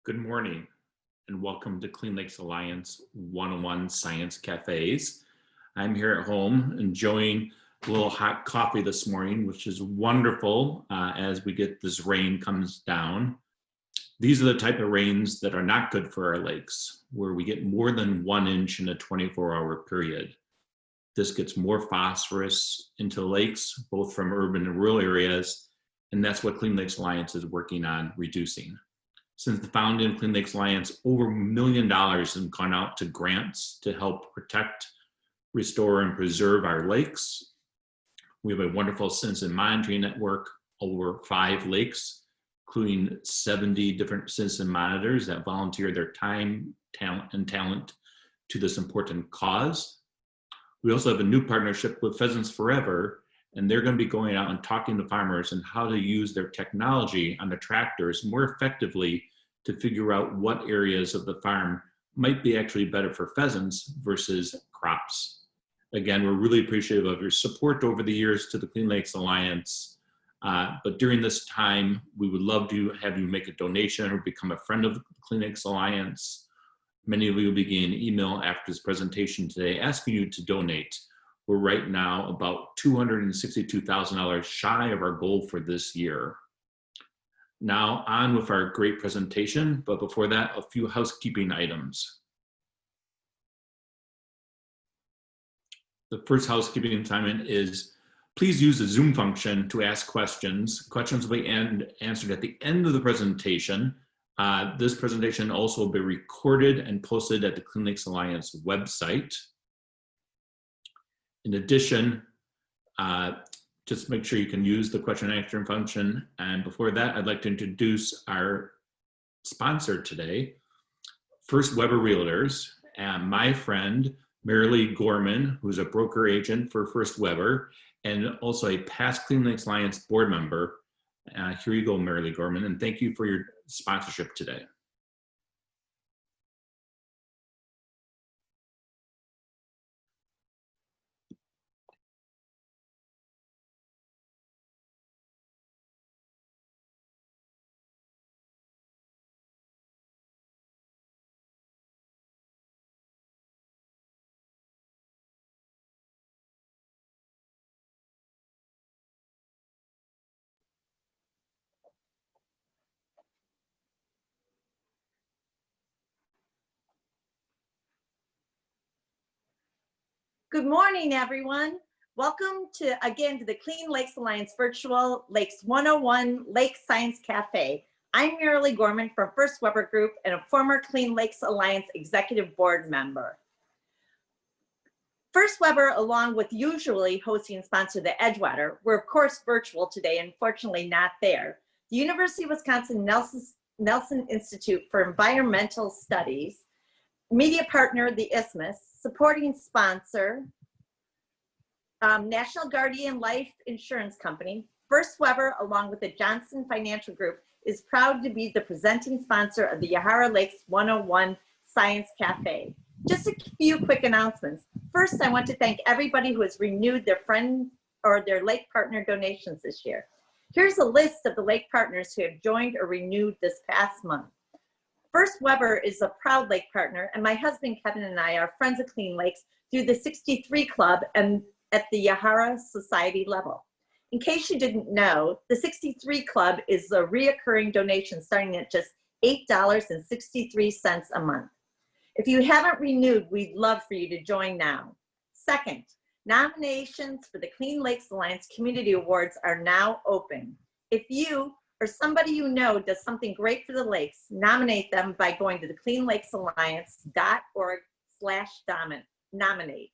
Good morning and welcome to Clean Lakes Alliance 101 Science Cafes. I'm here at home enjoying a little hot coffee this morning, which is wonderful as we get this rain comes down. These are the type of rains that are not good for our lakes, where we get more than 1 inch in a 24-hour period. This gets more phosphorus into lakes, both from urban and rural areas, and that's what Clean Lakes Alliance is working on reducing. Since the founding of Clean Lakes Alliance, over $1 million has gone out to grants to help protect, restore, and preserve our lakes. We have a wonderful citizen monitoring network, over 5 lakes, including 70 different citizen monitors that volunteer their time, talent to this important cause. We also have a new partnership with Pheasants Forever, and they're going to be going out and talking to farmers and how to use their technology on the tractors more effectively to figure out what areas of the farm might be actually better for pheasants versus crops. Again, we're really appreciative of your support over the years to the Clean Lakes Alliance. But during this time, we would love to have you make a donation or become a friend of the Clean Lakes Alliance. Many of you will be getting an email after this presentation today asking you to donate. We're right now about $262,000 shy of our goal for this year. Now on with our great presentation, but before that, a few housekeeping items. The first housekeeping assignment is please use the Zoom function to ask questions. Questions will be answered at the end of the presentation. This presentation also will be recorded and posted at the Clean Lakes Alliance website. In addition, just make sure you can use the question and answer function. And before that, I'd like to introduce our sponsor today, First Weber Realtors, and my friend, Marilee Gorman, who's a broker agent for First Weber, and also a past Clean Lakes Alliance board member. Here you go, Marilee Gorman, and thank you for your sponsorship today. Good morning, everyone. Welcome again to the Clean Lakes Alliance Virtual Lakes 101 Lake Science Cafe. I'm Marilee Gorman from First Weber Group and a former Clean Lakes Alliance Executive Board member. First Weber, along with usually hosting and sponsor the Edgewater, we're of course virtual today, unfortunately not there. The University of Wisconsin Nelson Institute for Environmental Studies, media partner, the Isthmus, supporting sponsor, National Guardian Life Insurance Company, First Weber, along with the Johnson Financial Group, is proud to be the presenting sponsor of the Yahara Lakes 101 Science Cafe. Just a few quick announcements. First, I want to thank everybody who has renewed their friend or their lake partner donations this year. Here's a list of the lake partners who have joined or renewed this past month. First Weber is a proud lake partner, and my husband Kevin and I are friends of Clean Lakes through the 63 Club and at the Yahara Society level. In case you didn't know, the 63 Club is a reoccurring donation starting at just $8.63 a month. If you haven't renewed, we'd love for you to join now. Second, nominations for the Clean Lakes Alliance Community Awards are now open. If you or somebody you know does something great for the lakes, nominate them by going to the cleanlakesalliance.org/nominate.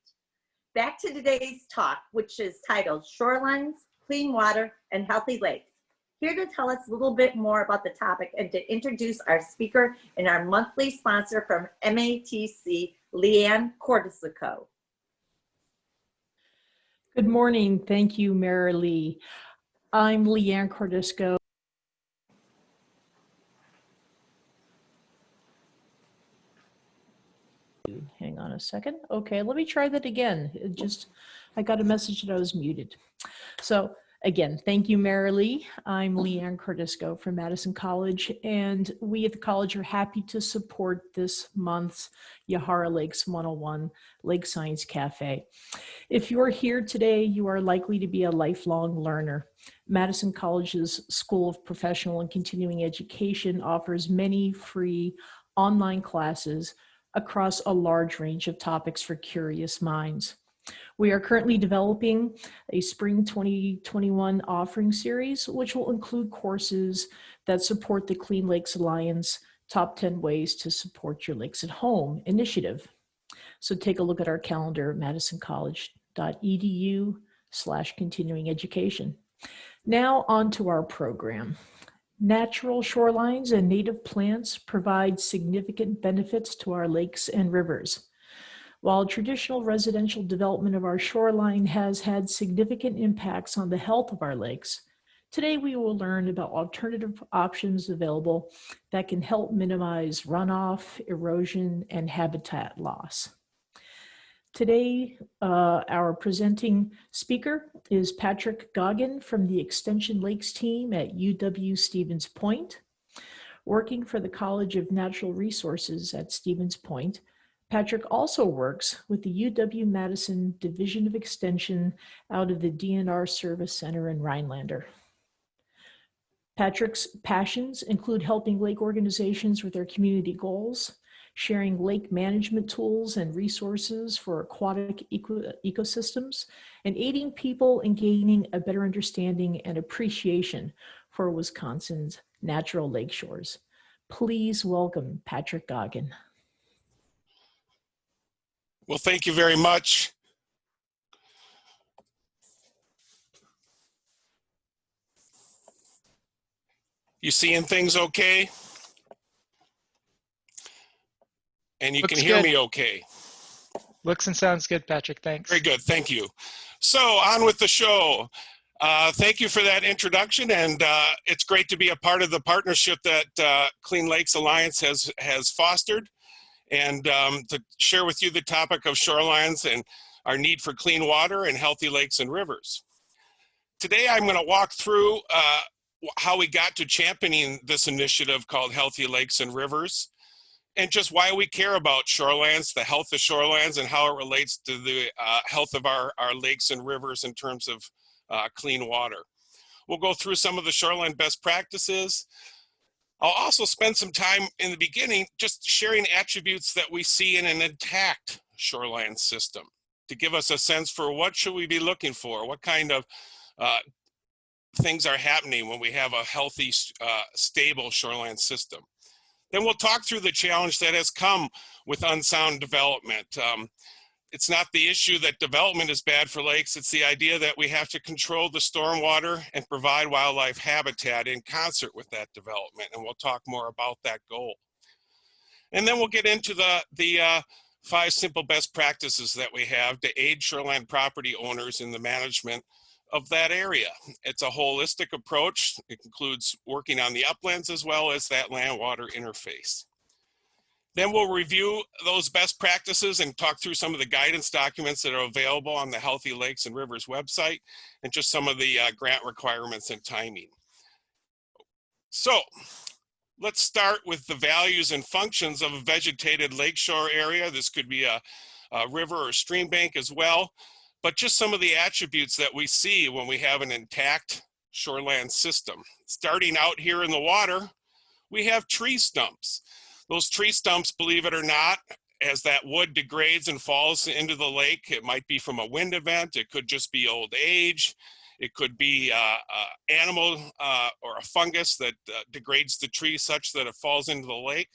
Back to today's talk, which is titled Shorelines, Clean Water, and Healthy Lakes. Here to tell us a little bit more about the topic and to introduce our speaker and our monthly sponsor from MATC, Leanne Cordisico. Good morning. Thank you, Marilee. I'm Leanne Cordisico. Hang on a second. Okay, let me try that again. I got a message that I was muted. So Again, thank you, Marilee. I'm Leanne Cordisco from Madison College, and we at the college are happy to support this month's Yahara Lakes 101 Lake Science Cafe. If you're here today, you are likely to be a lifelong learner. Madison College's School of Professional and Continuing Education offers many free online classes across a large range of topics for curious minds. We are currently developing a spring 2021 offering series, which will include courses that support the Clean Lakes Alliance Top 10 Ways to Support Your Lakes at Home initiative. So take a look at our calendar at madisoncollege.edu/continuing education. Now on to our program. Natural shorelines and native plants provide significant benefits to our lakes and rivers. While traditional residential development of our shoreline has had significant impacts on the health of our lakes, today we will learn about alternative options available that can help minimize runoff, erosion, and habitat loss. Today, our presenting speaker is Patrick Goggin from the Extension Lakes team at UW-Stevens Point. Working for the College of Natural Resources at Stevens Point, Patrick also works with the UW-Madison Division of Extension out of the DNR Service Center in Rhinelander. Patrick's passions include helping lake organizations with their community goals, sharing lake management tools and resources for aquatic ecosystems, and aiding people in gaining a better understanding and appreciation for Wisconsin's natural lake shores. Please welcome Patrick Goggin. Well, thank you very much. You seeing things okay? And you Looks can hear good. me okay? Looks and sounds good, Patrick. Thanks. Very good, thank you. So on with the show. Thank you for that introduction, and it's great to be a part of the partnership that Clean Lakes Alliance has fostered, and to share with you the topic of shorelines and our need for clean water and healthy lakes and rivers. Today I'm going to walk through how we got to championing this initiative called Healthy Lakes and Rivers, and just why we care about shorelands, the health of shorelands, and how it relates to the health of our lakes and rivers in terms of clean water. We'll go through some of the shoreline best practices. I'll also spend some time in the beginning just sharing attributes that we see in an intact shoreline system to give us a sense for what should we be looking for, what kind of things are happening when we have a healthy, stable shoreline system. Then we'll talk through the challenge that has come with unsound development. It's not the issue that development is bad for lakes, it's the idea that we have to control the stormwater and provide wildlife habitat in concert with that development, and we'll talk more about that goal. And then we'll get into the 5 simple best practices that we have to aid shoreline property owners in the management of that area. It's a holistic approach. It includes working on the uplands as well as that land-water interface. Then we'll review those best practices and talk through some of the guidance documents that are available on the Healthy Lakes and Rivers website, and just some of the grant requirements and timing. So let's start with the values and functions of a vegetated lakeshore area. This could be a river or stream bank as well, but just some of the attributes that we see when we have an intact shoreland system. Starting out here in the water, we have tree stumps. Those tree stumps, believe it or not, as that wood degrades and falls into the lake, it might be from a wind event, it could just be old age, it could be an animal or a fungus that degrades the tree such that it falls into the lake.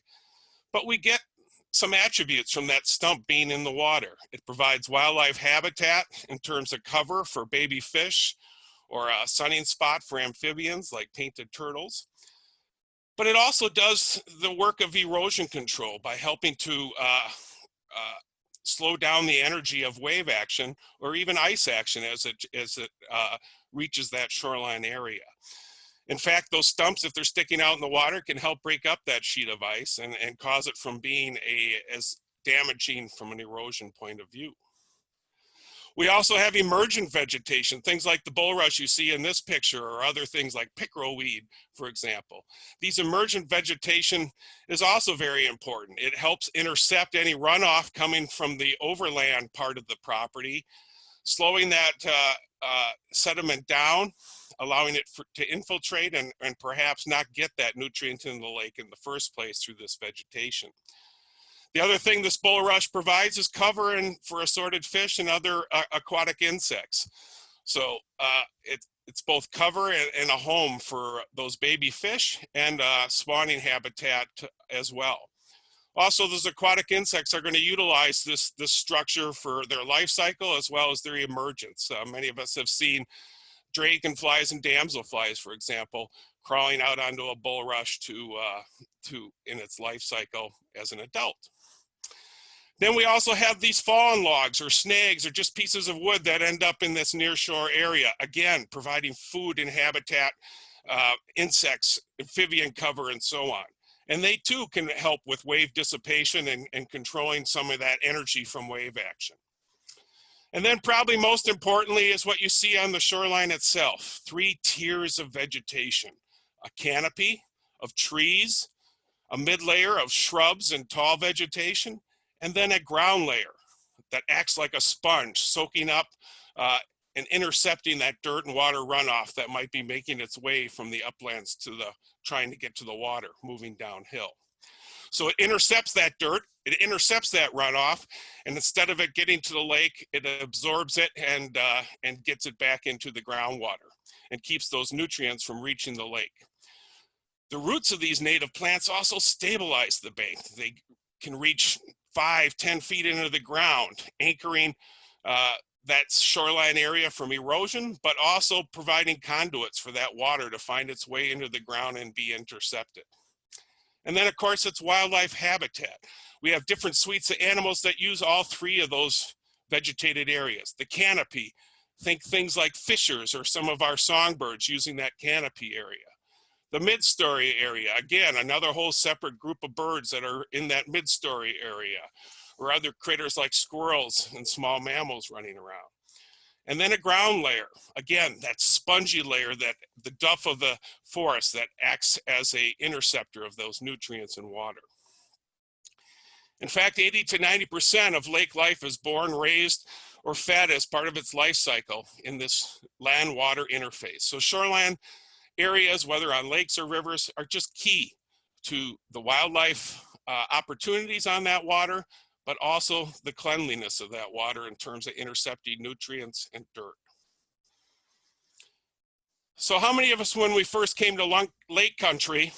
But we get some attributes from that stump being in the water. It provides wildlife habitat in terms of cover for baby fish or a sunning spot for amphibians like painted turtles. But it also does the work of erosion control by helping to slow down the energy of wave action or even ice action as it reaches that shoreline area. In fact, those stumps, if they're sticking out in the water, can help break up that sheet of ice and cause it from being as damaging from an erosion point of view. We also have emergent vegetation, things like the bulrush you see in this picture, or other things like pickerelweed, for example. These emergent vegetation is also very important. It helps intercept any runoff coming from the overland part of the property, slowing that sediment down, allowing it to infiltrate and perhaps not get that nutrient in the lake in the first place through this vegetation. The other thing this bulrush provides is cover for assorted fish and other aquatic insects. So it's both cover and a home for those baby fish and spawning habitat as well. Also, those aquatic insects are going to utilize this structure for their life cycle as well as their emergence. Many of us have seen dragonflies and damselflies, for example, crawling out onto a bulrush in its life cycle as an adult. Then we also have these fallen logs or snags or just pieces of wood that end up in this nearshore area, again, providing food and habitat, insects, amphibian cover, and so on. And they too can help with wave dissipation and controlling some of that energy from wave action. And then probably most importantly is what you see on the shoreline itself, 3 tiers of vegetation: a canopy of trees, a mid-layer of shrubs and tall vegetation, and then a ground layer that acts like a sponge, soaking up and intercepting that dirt and water runoff that might be making its way from the uplands to trying to get to the water, moving downhill. So it intercepts that dirt, it intercepts that runoff, and instead of it getting to the lake, it absorbs it and gets it back into the groundwater and keeps those nutrients from reaching the lake. The roots of these native plants also stabilize the bank. They can reach 5-10 feet into the ground, anchoring that shoreline area from erosion, but also providing conduits for that water to find its way into the ground and be intercepted. And then of course it's wildlife habitat. We have different suites of animals that use all 3 of those vegetated areas. The canopy, think things like fishers or some of our songbirds using that canopy area. The mid-story area, again, another whole separate group of birds that are in that mid-story area, or other critters like squirrels and small mammals running around. And then a ground layer, again, that spongy layer, that the duff of the forest that acts as an interceptor of those nutrients and water. In fact, 80 to 90% of lake life is born, raised, or fed as part of its life cycle in this land-water interface. So shoreline areas, whether on lakes or rivers, are just key to the wildlife opportunities on that water, but also the cleanliness of that water in terms of intercepting nutrients and dirt. So how many of us, when we first came to lake country,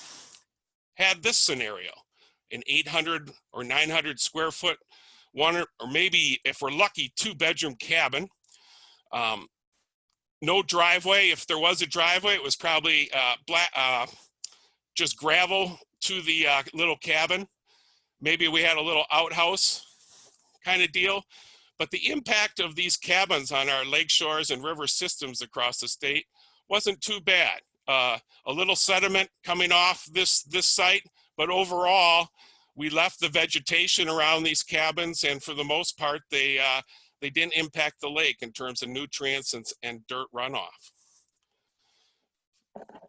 had this scenario? An 800 or 900 square foot, one or maybe, if we're lucky, 2-bedroom cabin. No driveway. If there was a driveway, it was probably just gravel to the little cabin. Maybe we had a little outhouse kind of deal. But the impact of these cabins on our lake shores and river systems across the state wasn't too bad. A little sediment coming off this site, but overall, we left the vegetation around these cabins, and for the most part, they didn't impact the lake in terms of nutrients and dirt runoff.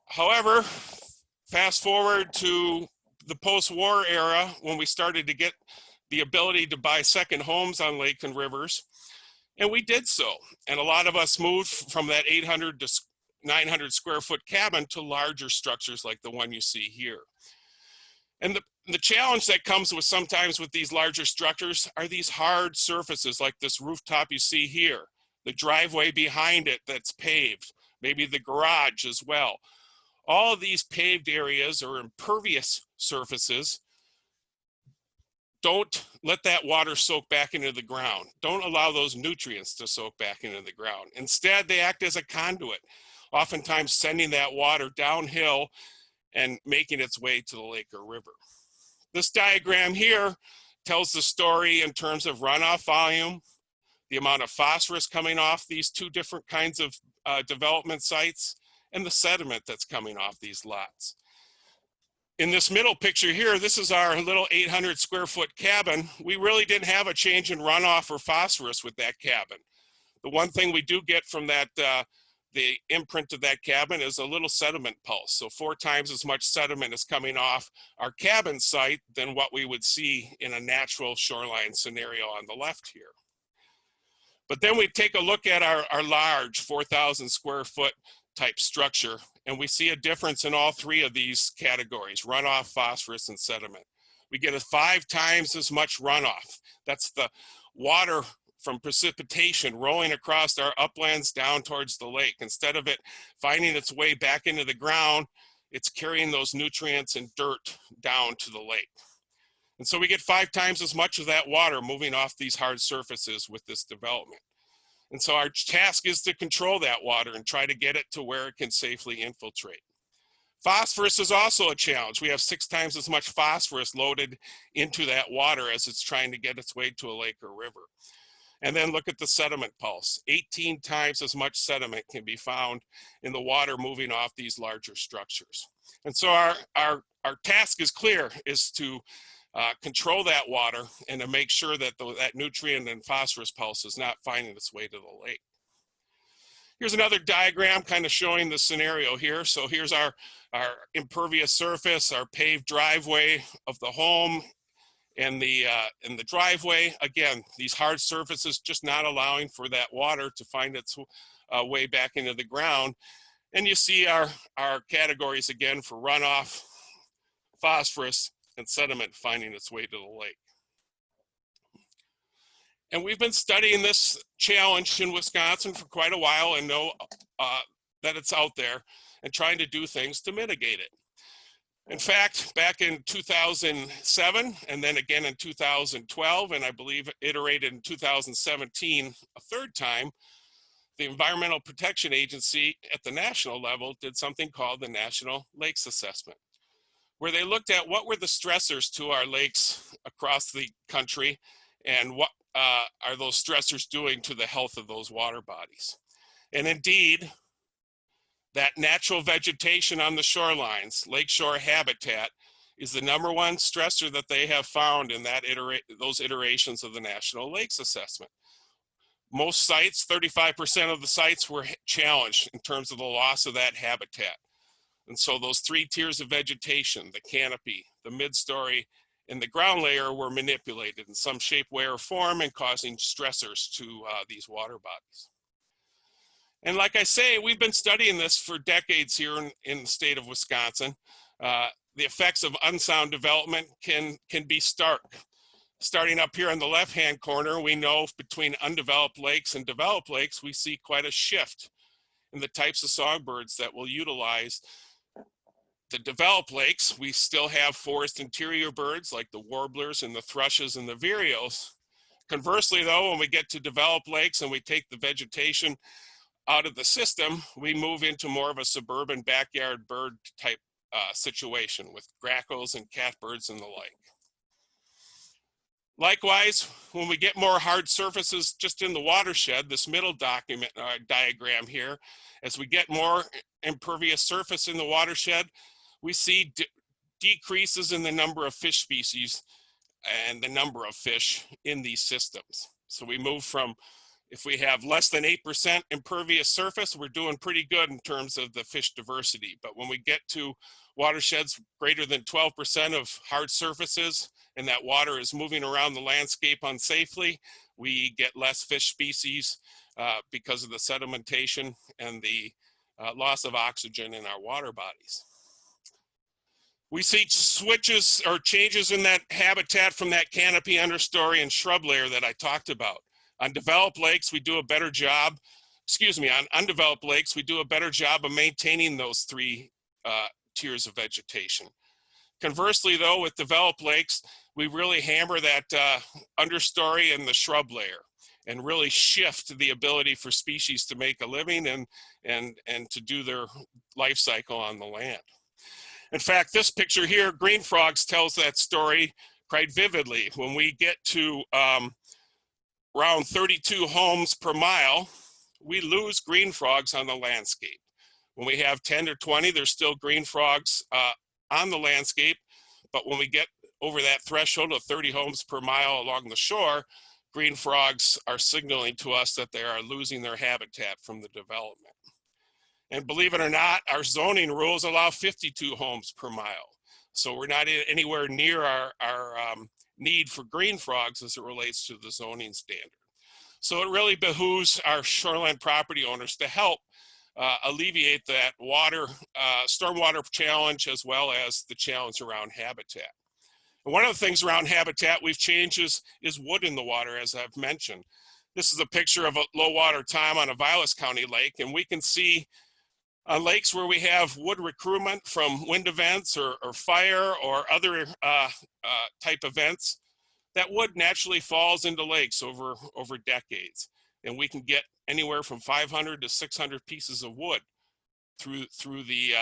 However, fast forward to the post-war era, when we started to get the ability to buy second homes on lakes and rivers, and we did so. And a lot of us moved from that 800 to 900 square foot cabin to larger structures like the one you see here. And the challenge that comes with sometimes with these larger structures are these hard surfaces like this rooftop you see here, the driveway behind it that's paved, maybe the garage as well. All of these paved areas or impervious surfaces, don't let that water soak back into the ground. Don't allow those nutrients to soak back into the ground. Instead, they act as a conduit, oftentimes sending that water downhill and making its way to the lake or river. This diagram here tells the story in terms of runoff volume, the amount of phosphorus coming off these 2 different kinds of development sites, and the sediment that's coming off these lots. In this middle picture here, this is our little 800 square foot cabin. We really didn't have a change in runoff or phosphorus with that cabin. The one thing we do get from that, the imprint of that cabin is a little sediment pulse. So 4 times as much sediment is coming off our cabin site than what we would see in a natural shoreline scenario on the left here. But then we take a look at our large 4,000 square foot type structure, and we see a difference in all 3 of these categories: runoff, phosphorus, and sediment. We get a 5 times as much runoff. That's the water from precipitation rolling across our uplands down towards the lake. Instead of it finding its way back into the ground, it's carrying those nutrients and dirt down to the lake. And so we get 5 times as much of that water moving off these hard surfaces with this development. And so our task is to control that water and try to get it to where it can safely infiltrate. Phosphorus is also a challenge. We have 6 times as much phosphorus loaded into that water as it's trying to get its way to a lake or river. And then look at the sediment pulse. 18 times as much sediment can be found in the water moving off these larger structures. And so our task is clear, is to control that water and to make sure that that nutrient and phosphorus pulse is not finding its way to the lake. Here's another diagram kind of showing the scenario here. So here's our impervious surface, our paved driveway of the home, and the driveway. Again, these hard surfaces just not allowing for that water to find its way back into the ground. And you see our categories again for runoff, phosphorus, and sediment finding its way to the lake. And we've been studying this challenge in Wisconsin for quite a while and know that it's out there and trying to do things to mitigate it. In fact, back in 2007 and then again in 2012, and I believe iterated in 2017 a 3rd time, the Environmental Protection Agency at the national level did something called the National Lakes Assessment, where they looked at what were the stressors to our lakes across the country and what are those stressors doing to the health of those water bodies. And indeed, that natural vegetation on the shorelines, lakeshore habitat, is the #1 stressor that they have found in that those iterations of the National Lakes Assessment. Most sites, 35% of the sites, were challenged in terms of the loss of that habitat. And so those 3 tiers of vegetation, the canopy, the mid-story, and the ground layer, were manipulated in some shape, way, or form and causing stressors to these water bodies. And like I say, we've been studying this for decades here in the state of Wisconsin. The effects of unsound development can be stark. Starting up here on the left-hand corner, we know between undeveloped lakes and developed lakes, we see quite a shift in the types of songbirds that will utilize the developed lakes. We still have forest interior birds like the warblers and the thrushes and the vireos. Conversely though, when we get to developed lakes and we take the vegetation out of the system, we move into more of a suburban backyard bird type situation with grackles and catbirds and the like. Likewise, when we get more hard surfaces just in the watershed, this middle diagram here, as we get more impervious surface in the watershed, we see decreases in the number of fish species and the number of fish in these systems. So we move from, if we have less than 8% impervious surface, we're doing pretty good in terms of the fish diversity. But when we get to watersheds greater than 12% of hard surfaces, and that water is moving around the landscape unsafely, we get less fish species because of the sedimentation and the loss of oxygen in our water bodies. We see switches or changes in that habitat from that canopy, understory, and shrub layer that I talked about. On developed lakes, we do a better job, on undeveloped lakes, we do a better job of maintaining those 3 tiers of vegetation. Conversely though, with developed lakes, we really hammer that understory and the shrub layer and really shift the ability for species to make a living and to do their life cycle on the land. In fact, this picture here, green frogs, tells that story quite vividly. When we get to around 32 homes per mile, we lose green frogs on the landscape. When we have 10 or 20, there's still green frogs on the landscape, but when we get over that threshold of 30 homes per mile along the shore, green frogs are signaling to us that they are losing their habitat from the development. And believe it or not, our zoning rules allow 52 homes per mile. So we're not anywhere near our need for green frogs as it relates to the zoning standard. So it really behooves our shoreland property owners to help alleviate that stormwater challenge, as well as the challenge around habitat. And one of the things around habitat we've changed is wood in the water, as I've mentioned. This is a picture of a low water time on a Vilas County lake, and we can see on lakes where we have wood recruitment from wind events or fire or other type events, that wood naturally falls into lakes over decades. And we can get anywhere from 500 to 600 pieces of wood through the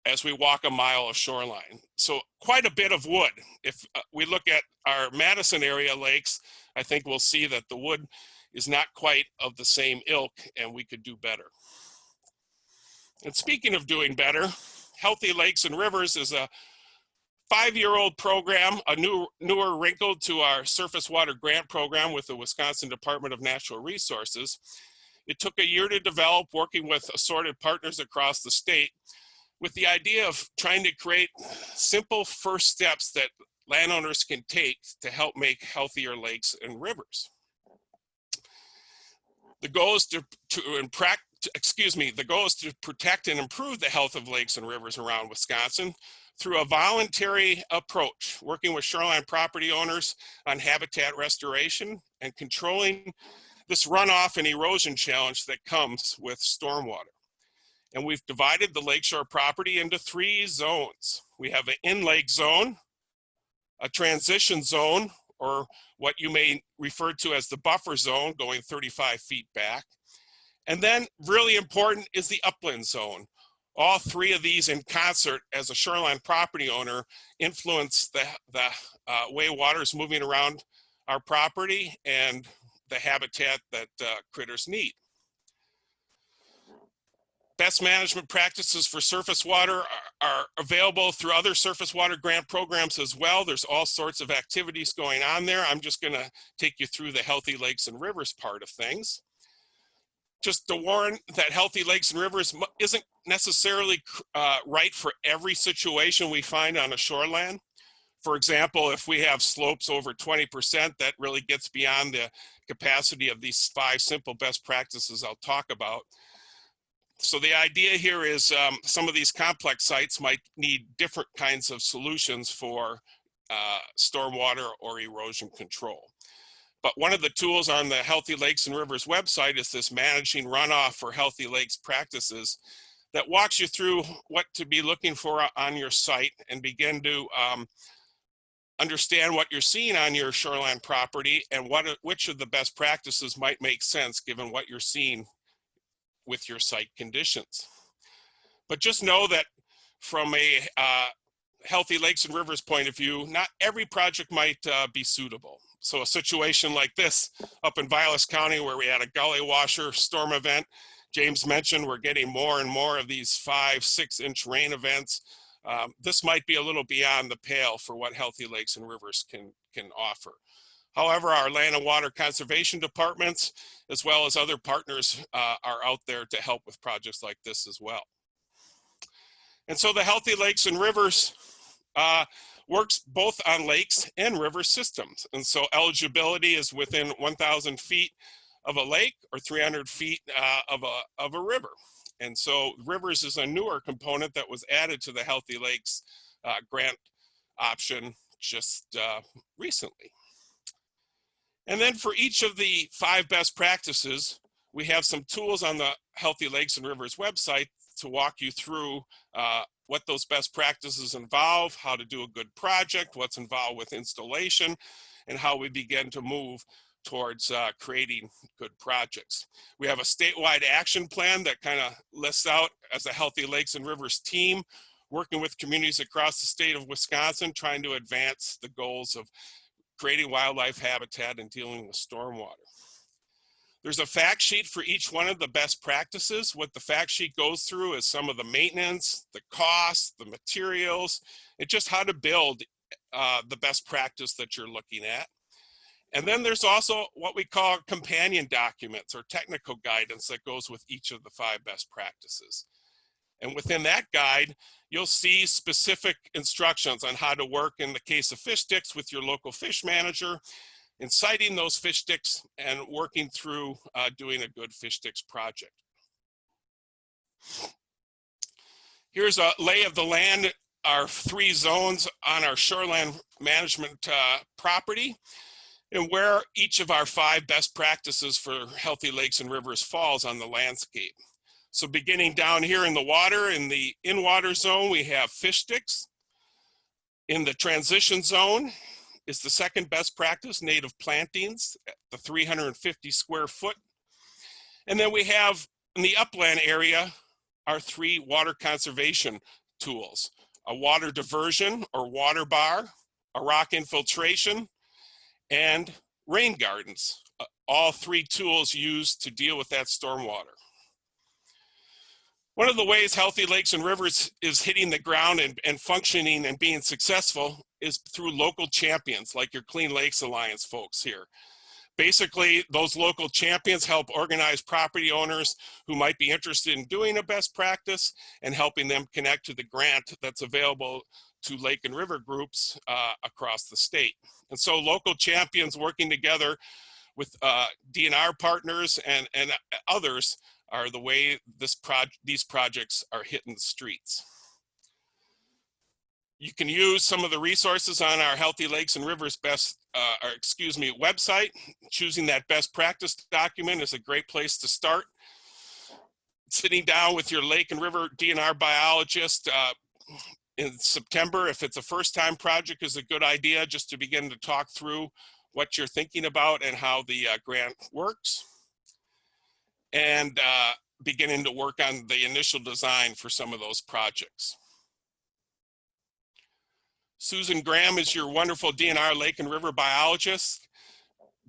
as we walk a mile of shoreline. So quite a bit of wood. If we look at our Madison area lakes, I think we'll see that the wood is not quite of the same ilk, and we could do better. And speaking of doing better, Healthy Lakes and Rivers is a 5-year-old program, a newer wrinkle to our surface water grant program with the Wisconsin Department of Natural Resources. It took a year to develop, working with assorted partners across the state, with the idea of trying to create simple first steps that landowners can take to help make healthier lakes and rivers. The goal is to protect and improve the health of lakes and rivers around Wisconsin through a voluntary approach, working with shoreline property owners on habitat restoration and controlling this runoff and erosion challenge that comes with stormwater. And we've divided the lakeshore property into 3 zones. We have an in-lake zone, a transition zone, or what you may refer to as the buffer zone, going 35 feet back. And then really important is the upland zone. All 3 of these in concert as a shoreline property owner influence the way water is moving around our property and the habitat that critters need. Best management practices for surface water are available through other surface water grant programs as well. There's all sorts of activities going on there. I'm just going to take you through the Healthy Lakes and Rivers part of things. Just to warn that Healthy Lakes and Rivers isn't necessarily right for every situation we find on a shoreland. For example, if we have slopes over 20%, that really gets beyond the capacity of these 5 simple best practices I'll talk about. So the idea here is some of these complex sites might need different kinds of solutions for stormwater or erosion control. But one of the tools on the Healthy Lakes and Rivers website is this Managing Runoff for Healthy Lakes Practices that walks you through what to be looking for on your site and begin to understand what you're seeing on your shoreline property and which of the best practices might make sense given what you're seeing with your site conditions. But just know that from a Healthy Lakes and Rivers point of view, not every project might be suitable. So a situation like this up in Vilas County where we had a gully washer storm event, James mentioned we're getting more and more of these 5-6 inch rain events. This might be a little beyond the pale for what Healthy Lakes and Rivers can offer. However, our land and water conservation departments, as well as other partners, are out there to help with projects like this as well. And so the Healthy Lakes and Rivers works both on lakes and river systems. And so eligibility is within 1,000 feet of a lake or 300 feet of a river. And so rivers is a newer component that was added to the Healthy Lakes grant option just recently. And then for each of the 5 best practices, we have some tools on the Healthy Lakes and Rivers website to walk you through what those best practices involve, how to do a good project, what's involved with installation, and how we begin to move towards creating good projects. We have a statewide action plan that kind of lists out as a Healthy Lakes and Rivers team, working with communities across the state of Wisconsin, trying to advance the goals of creating wildlife habitat and dealing with stormwater. There's a fact sheet for each one of the best practices. What the fact sheet goes through is some of the maintenance, the costs, the materials, and just how to build the best practice that you're looking at. And then there's also what we call companion documents or technical guidance that goes with each of the 5 best practices. And within that guide, you'll see specific instructions on how to work in the case of fish sticks with your local fish manager, in sighting those fish sticks and working through doing a good fish sticks project. Here's a lay of the land, our 3 zones on our shoreland management property, and where each of our 5 best practices for healthy lakes and rivers falls on the landscape. So beginning down here in the water, in the in-water zone, we have fish sticks. In the transition zone is the 2nd best practice, native plantings, the 350 square foot. And then we have in the upland area, our 3 water conservation tools, a water diversion or water bar, a rock infiltration, and rain gardens, all 3 tools used to deal with that stormwater. One of the ways Healthy Lakes and Rivers is hitting the ground and functioning and being successful is through local champions like your Clean Lakes Alliance folks here. Basically, those local champions help organize property owners who might be interested in doing a best practice and helping them connect to the grant that's available to lake and river groups across the state. And so local champions working together with DNR partners and others are the way these projects are hitting the streets. You can use some of the resources on our Healthy Lakes and Rivers website. Choosing that best practice document is a great place to start. Sitting down with your lake and river DNR biologist in September, if it's a first-time project, is a good idea just to begin to talk through what you're thinking about and how the grant works. And beginning to work on the initial design for some of those projects. Susan Graham is your wonderful DNR lake and river biologist.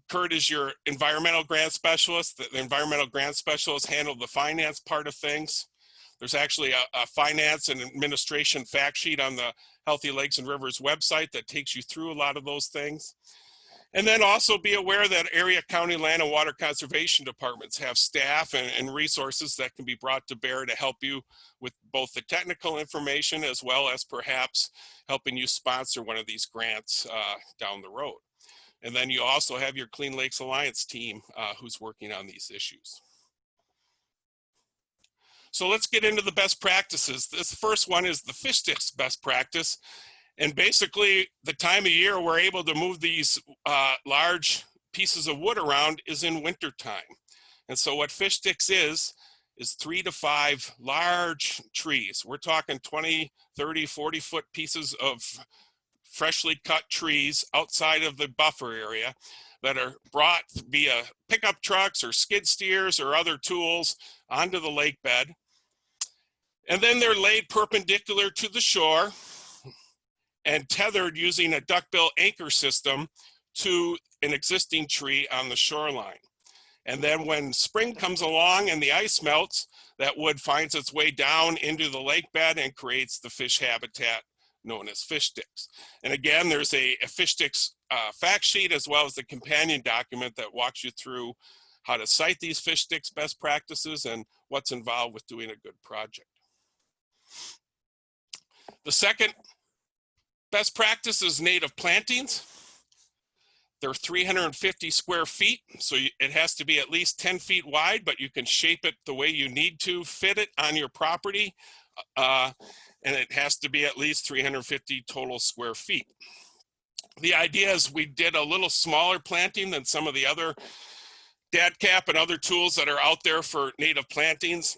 Kurt is your environmental grant specialist. The environmental grant specialist handle the finance part of things. There's actually a finance and administration fact sheet on the Healthy Lakes and Rivers website that takes you through a lot of those things. And then also be aware that area, county, land, and water conservation departments have staff and resources that can be brought to bear to help you with both the technical information as well as perhaps helping you sponsor one of these grants down the road. And then you also have your Clean Lakes Alliance team who's working on these issues. So let's get into the best practices. This first one is the fish sticks best practice. And basically, the time of year we're able to move these large pieces of wood around is in winter time. And so what fish sticks is 3 to 5 large trees. We're talking 20, 30, 40-foot pieces of freshly cut trees outside of the buffer area that are brought via pickup trucks or skid steers or other tools onto the lake bed. And then they're laid perpendicular to the shore and tethered using a duckbill anchor system to an existing tree on the shoreline. And then when spring comes along and the ice melts, that wood finds its way down into the lake bed and creates the fish habitat known as fish sticks. And again, there's a fish sticks fact sheet as well as the companion document that walks you through how to cite these fish sticks best practices and what's involved with doing a good project. The second best practice is native plantings. They're 350 square feet, so it has to be at least 10 feet wide, but you can shape it the way you need to fit it on your property, and it has to be at least 350 total square feet. The idea is we did a little smaller planting than some of the other DADCAP and other tools that are out there for native plantings.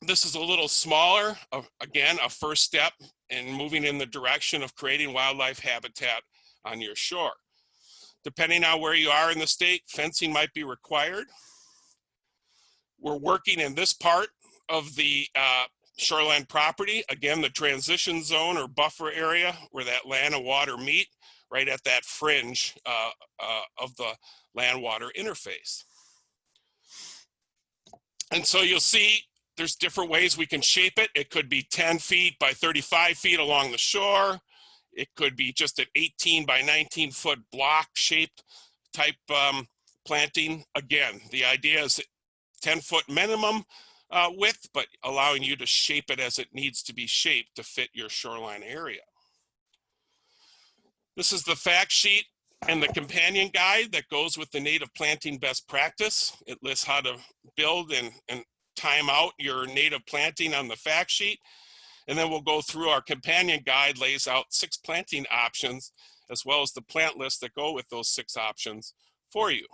This is a little smaller, again, a first step in moving in the direction of creating wildlife habitat on your shore. Depending on where you are in the state, fencing might be required. We're working in this part of the shoreland property, again, the transition zone or buffer area where that land and water meet, right at that fringe of the land-water interface. And so you'll see there's different ways we can shape it. It could be 10 feet by 35 feet along the shore. It could be just an 18 by 19 foot block shaped type planting. Again, the idea is 10-foot minimum width, but allowing you to shape it as it needs to be shaped to fit your shoreline area. This is the fact sheet and the companion guide that goes with the native planting best practice. It lists how to build and time out your native planting on the fact sheet. And then we'll go through our companion guide, lays out 6 planting options, as well as the plant list that go with those 6 options for you.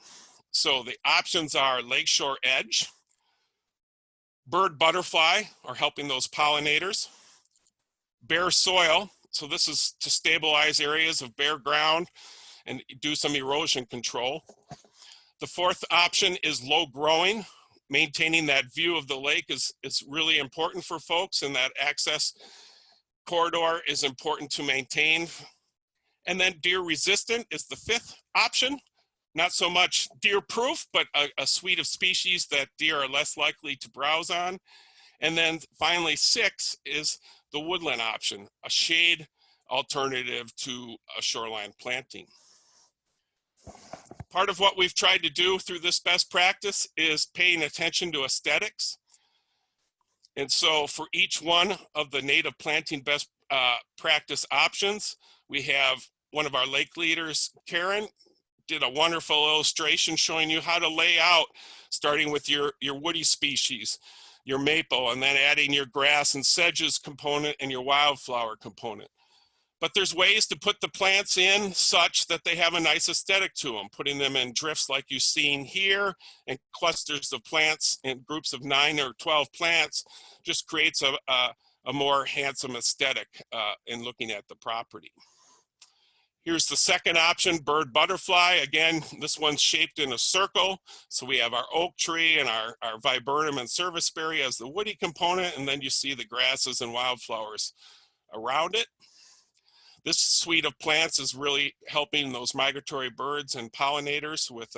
So the options are lakeshore edge, bird butterfly, or helping those pollinators, bare soil. So this is to stabilize areas of bare ground and do some erosion control. The 4th option is low growing. Maintaining that view of the lake is really important for folks, and that access corridor is important to maintain. And then deer resistant is the 5th option. Not so much deer proof, but a suite of species that deer are less likely to browse on. And then finally 6 is the woodland option, a shade alternative to a shoreline planting. Part of what we've tried to do through this best practice is paying attention to aesthetics. And so for each one of the native planting best practice options, we have one of our lake leaders, Karen, did a wonderful illustration showing you how to lay out, starting with your woody species, your maple, and then adding your grass and sedges component and your wildflower component. But there's ways to put the plants in such that they have a nice aesthetic to them, putting them in drifts like you've seen here, and clusters of plants in groups of 9 or 12 plants just creates a more handsome aesthetic in looking at the property. Here's the 2nd option, bird butterfly. Again, this one's shaped in a circle. So we have our oak tree and our viburnum and serviceberry as the woody component, and then you see the grasses and wildflowers around it. This suite of plants is really helping those migratory birds and pollinators with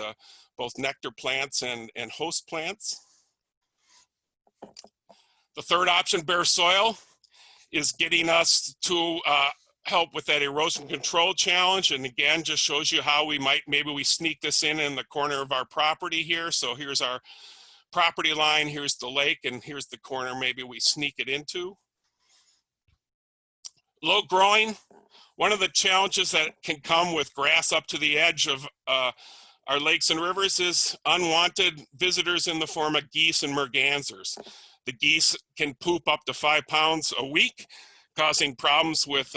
both nectar plants and host plants. The 3rd option, bare soil, is getting us to help with that erosion control challenge. And again, just shows you how maybe we sneak this in the corner of our property here. So here's our property line, here's the lake, and here's the corner maybe we sneak it into. Low growing. One of the challenges that can come with grass up to the edge of our lakes and rivers is unwanted visitors in the form of geese and mergansers. The geese can poop up to 5 pounds a week, causing problems with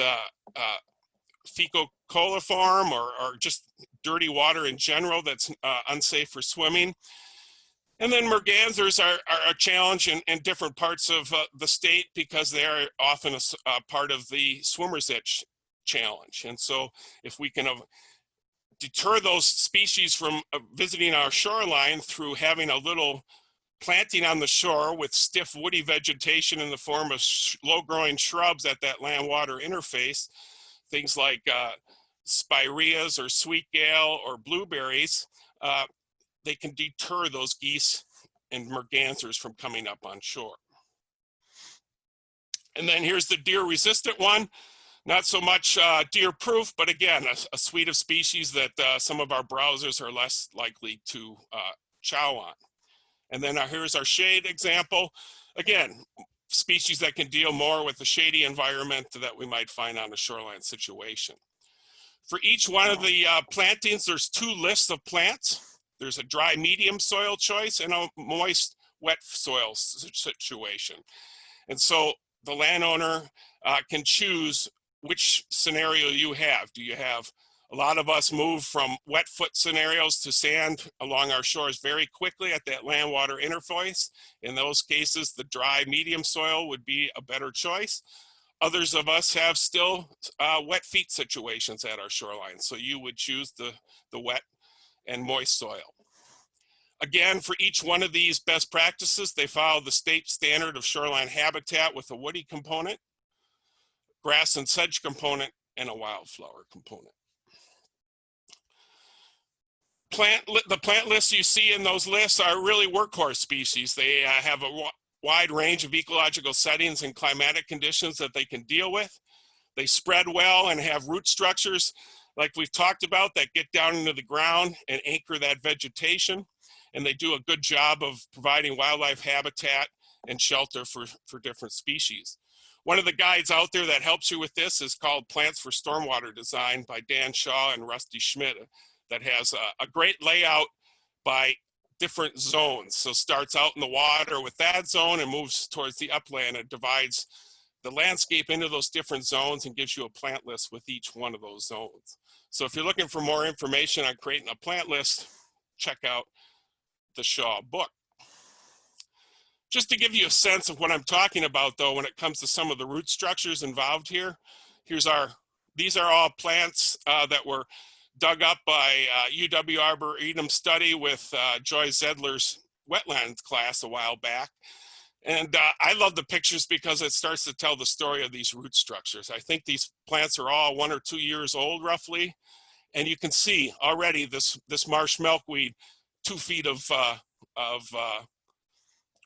fecal coliform or just dirty water in general that's unsafe for swimming. And then mergansers are a challenge in different parts of the state because they are often a part of the swimmer's itch challenge. And so if we can deter those species from visiting our shoreline through having a little planting on the shore with stiff woody vegetation in the form of low-growing shrubs at that land-water interface, things like spireas or sweet gale or blueberries, they can deter those geese and mergansers from coming up on shore. And then here's the deer-resistant one. Not so much deer-proof, but again, a suite of species that some of our browsers are less likely to chow on. And then here's our shade example. Again, species that can deal more with the shady environment that we might find on a shoreline situation. For each one of the plantings, there's 2 lists of plants. There's a dry medium soil choice and a moist wet soil situation. And so the landowner can choose which scenario you have. Do you have a lot of us move from wet foot scenarios to sand along our shores very quickly at that land water interface? In those cases, the dry medium soil would be a better choice. Others of us have still wet feet situations at our shoreline. So you would choose the wet and moist soil. Again, for each one of these best practices, they follow the state standard of shoreline habitat with a woody component, grass and sedge component, and a wildflower component. The plant lists you see in those lists are really workhorse species. They have a wide range of ecological settings and climatic conditions that they can deal with. They spread well and have root structures like we've talked about that get down into the ground and anchor that vegetation. And they do a good job of providing wildlife habitat and shelter for different species. One of the guides out there that helps you with this is called Plants for Stormwater Design by Dan Shaw and Rusty Schmidt, that has a great layout by different zones. So starts out in the water with that zone and moves towards the upland and divides the landscape into those different zones and gives you a plant list with each one of those zones. So if you're looking for more information on creating a plant list, check out the Shaw book. Just to give you a sense of what I'm talking about though, when it comes to some of the root structures involved here, these are all plants that were dug up by UW Arboretum study with Joy Zedler's wetlands class a while back. And I love the pictures because it starts to tell the story of these root structures. I think these plants are all 1 or 2 years old roughly. And you can see already this marsh milkweed, 2 feet of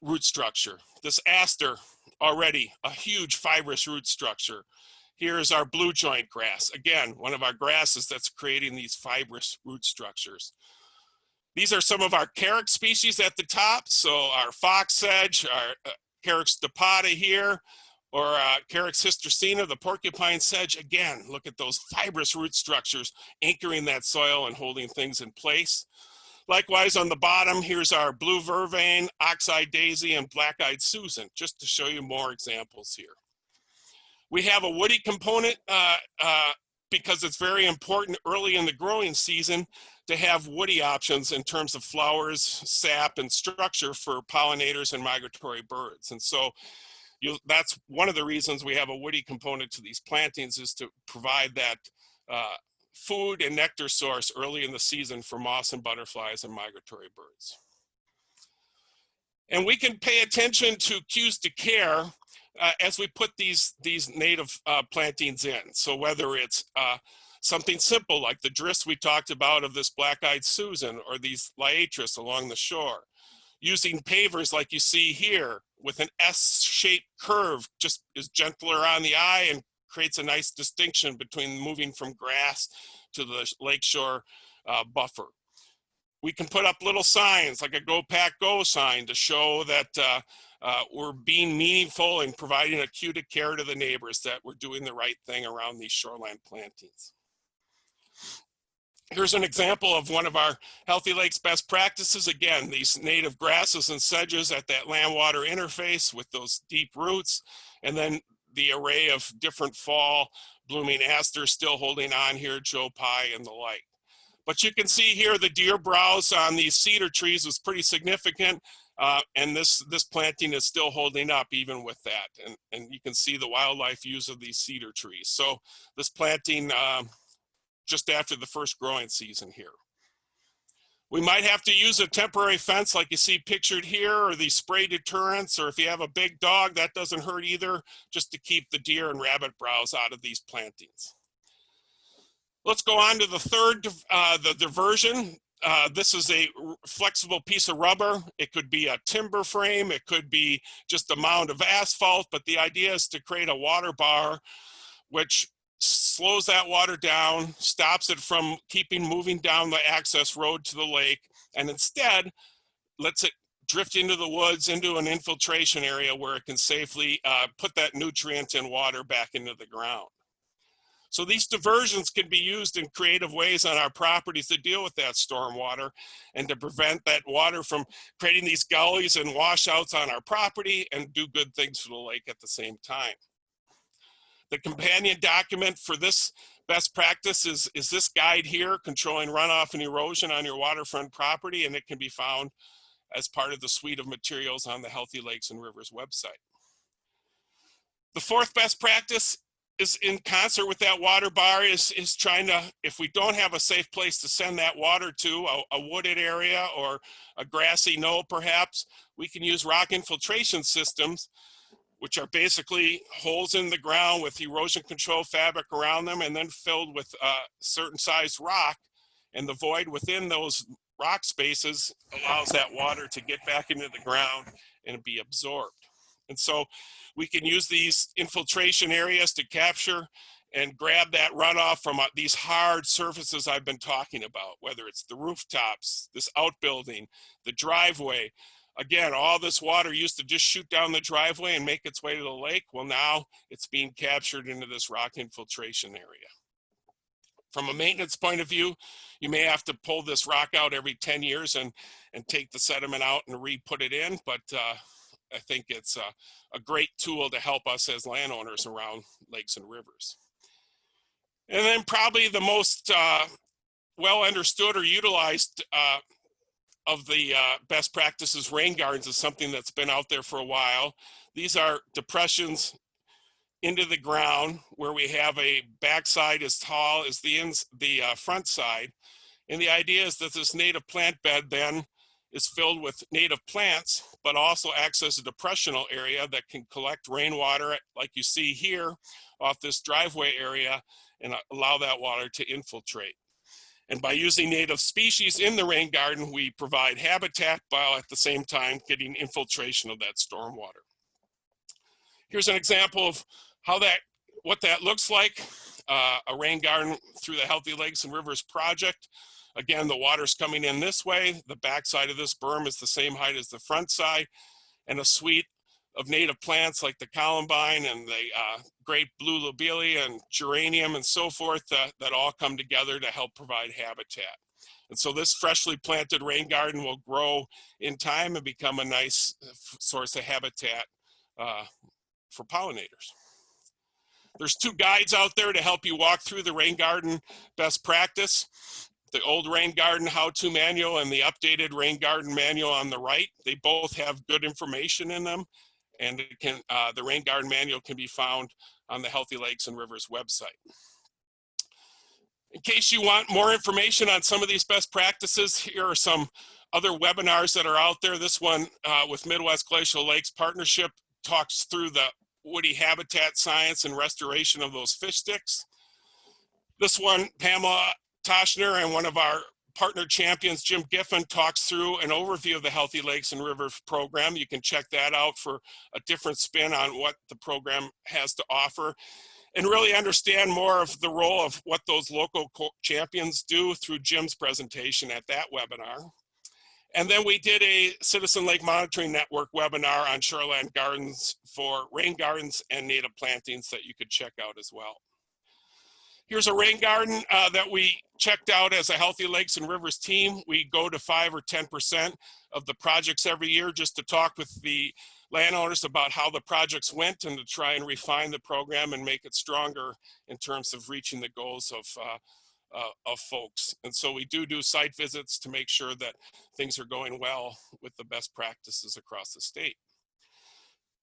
root structure. This aster, already a huge fibrous root structure. Here's our blue joint grass. Again, one of our grasses that's creating these fibrous root structures. These are some of our carex species at the top. So our fox sedge, our Carex dipota here, or Carex hystracina, the porcupine sedge. Again, look at those fibrous root structures anchoring that soil and holding things in place. Likewise, on the bottom, here's our blue vervain, ox-eyed daisy, and black-eyed Susan, just to show you more examples here. We have a woody component because it's very important early in the growing season to have woody options in terms of flowers, sap, and structure for pollinators and migratory birds. And so that's one of the reasons we have a woody component to these plantings, is to provide that food and nectar source early in the season for moths and butterflies and migratory birds. And we can pay attention to cues to care as we put these native plantings in. So whether it's something simple like the drifts we talked about of this black-eyed Susan, or these liatris along the shore, using pavers like you see here with an S-shaped curve, just is gentler on the eye and creates a nice distinction between moving from grass to the lakeshore buffer. We can put up little signs like a Go Pack Go sign to show that we're being meaningful and providing a cue to care to the neighbors that we're doing the right thing around these shoreland plantings. Here's an example of one of our Healthy Lakes best practices. Again, these native grasses and sedges at that land-water interface with those deep roots, and then the array of different fall blooming asters still holding on here, Joe Pye and the like. But you can see here the deer browse on these cedar trees was pretty significant, and this planting is still holding up even with that. And you can see the wildlife use of these cedar trees. So this planting just after the first growing season here. We might have to use a temporary fence like you see pictured here, or these spray deterrents, or if you have a big dog, that doesn't hurt either, just to keep the deer and rabbit browse out of these plantings. Let's go on to the third, the diversion. This is a flexible piece of rubber. It could be a timber frame. It could be just a mound of asphalt, but the idea is to create a water bar, which slows that water down, stops it from moving down the access road to the lake, and instead lets it drift into the woods, into an infiltration area where it can safely put that nutrient and water back into the ground. So these diversions can be used in creative ways on our properties to deal with that storm water and to prevent that water from creating these gullies and washouts on our property, and do good things for the lake at the same time. The companion document for this best practice is this guide here, Controlling Runoff and Erosion on Your Waterfront Property, and it can be found as part of the suite of materials on the Healthy Lakes and Rivers website. The fourth best practice is in concert with that water bar is trying to, if we don't have a safe place to send that water to, a wooded area or a grassy knoll perhaps, we can use rock infiltration systems, which are basically holes in the ground with erosion control fabric around them and then filled with certain sized rock, and the void within those rock spaces allows that water to get back into the ground and be absorbed. And so we can use these infiltration areas to capture and grab that runoff from these hard surfaces I've been talking about, whether it's the rooftops, this outbuilding, the driveway. Again, all this water used to just shoot down the driveway and make its way to the lake. Well, now it's being captured into this rock infiltration area. From a maintenance point of view, you may have to pull this rock out every 10 years and take the sediment out and re-put it in, but I think it's a great tool to help us as landowners around lakes and rivers. And then probably the most well understood or utilized of the best practices rain gardens is something that's been out there for a while. These are depressions into the ground where we have a backside as tall as the front side. And the idea is that this native plant bed then is filled with native plants, but also acts as a depressional area that can collect rainwater, like you see here, off this driveway area and allow that water to infiltrate. And by using native species in the rain garden, we provide habitat while at the same time getting infiltration of that stormwater. Here's an example of what that looks like, a rain garden through the Healthy Lakes and Rivers project. Again, the water's coming in this way. The back side of this berm is the same height as the front side, and a suite of native plants like the columbine and the great blue lobelia and geranium and so forth that all come together to help provide habitat. And so this freshly planted rain garden will grow in time and become a nice source of habitat for pollinators. There's 2 guides out there to help you walk through the rain garden best practice. The old rain garden how-to manual and the updated rain garden manual on the right. They both have good information in them, and the rain garden manual can be found on the Healthy Lakes and Rivers website. In case you want more information on some of these best practices, here are some other webinars that are out there. This one with Midwest Glacial Lakes Partnership talks through the woody habitat science and restoration of those fish sticks. This one, Pamela Toshner and one of our partner champions, Jim Giffen, talks through an overview of the Healthy Lakes and Rivers program. You can check that out for a different spin on what the program has to offer and really understand more of the role of what those local champions do through Jim's presentation at that webinar. And then we did a Citizen Lake Monitoring Network webinar on shoreland gardens for rain gardens and native plantings that you could check out as well. Here's a rain garden that we checked out as a Healthy Lakes and Rivers team. We go to 5 or 10% of the projects every year just to talk with the landowners about how the projects went and to try and refine the program and make it stronger in terms of reaching the goals of folks. And so we do site visits to make sure that things are going well with the best practices across the state.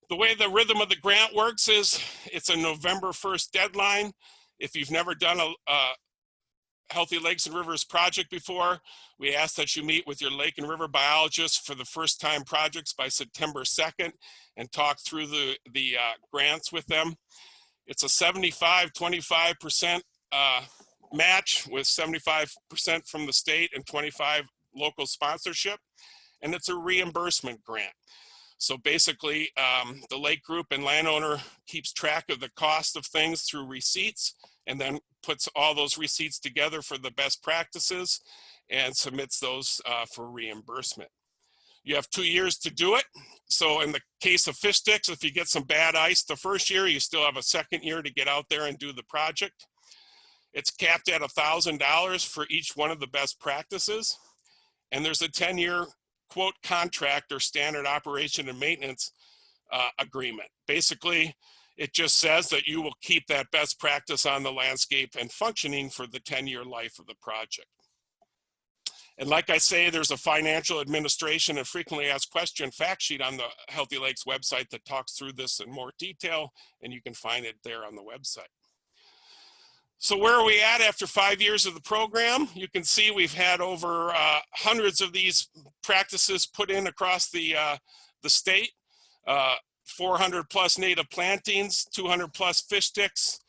The way the rhythm of the grant works is it's a November 1st deadline. If you've never done a Healthy Lakes and Rivers project before, we ask that you meet with your lake and river biologist for the first time projects by September 2nd and talk through the grants with them. It's a 75-25% match with 75% from the state and 25 local sponsorship, and it's a reimbursement grant. So basically, the lake group and landowner keeps track of the cost of things through receipts and then puts all those receipts together for the best practices and submits those for reimbursement. You have 2 years to do it. So in the case of fish sticks, if you get some bad ice the first year, you still have a second year to get out there and do the project. It's capped at $1,000 for each one of the best practices. And there's a 10-year quote contract or standard operation and maintenance agreement. Basically, it just says that you will keep that best practice on the landscape and functioning for the 10-year life of the project. And like I say, there's a financial administration and frequently asked question fact sheet on the Healthy Lakes website that talks through this in more detail, and you can find it there on the website. So where are we at after 5 years of the program? You can see we've had over hundreds of these practices put in across the state, 400 plus native plantings, 200 plus fish sticks,